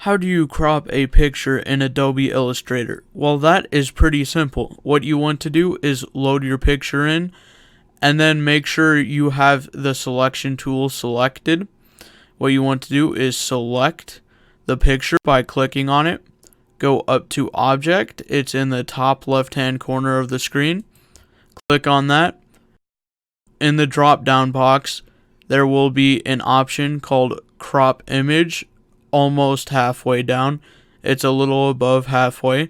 How do you crop a picture in Adobe Illustrator? Well, that is pretty simple. What you want to do is load your picture in and then make sure you have the selection tool selected. What you want to do is select the picture by clicking on it. Go up to Object. It's in the top left-hand corner of the screen. Click on that. In the drop-down box, there will be an option called Crop Image. Almost halfway down. It's a little above halfway.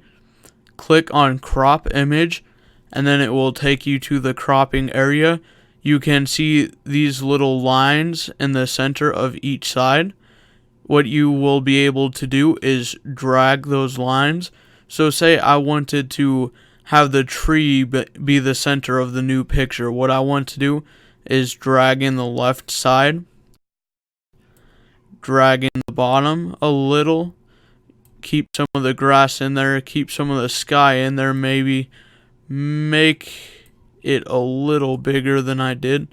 Click on Crop Image and then it will take you to the cropping area. You can see these little lines in the center of each side. What you will be able to do is drag those lines. So say I wanted to have the tree be the center of the new picture. What I want to do is drag in the left side. Drag in the bottom a little, keep some of the grass in there, keep some of the sky in there, maybe make it a little bigger than I did.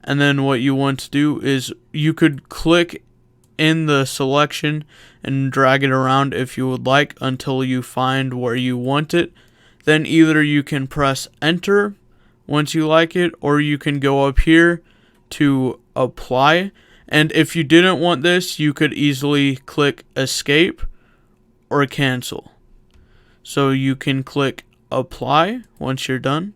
And then what you want to do is you could click in the selection and drag it around if you would like until you find where you want it. Then either you can press enter once you like it, or you can go up here to apply. And if you didn't want this, you could easily click escape or cancel. So you can click apply once you're done,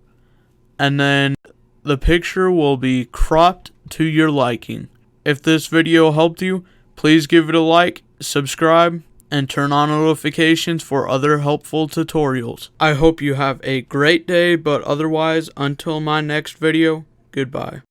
and then the picture will be cropped to your liking. If this video helped you, please give it a like, subscribe, and turn on notifications for other helpful tutorials. I hope you have a great day, but otherwise, until my next video, goodbye.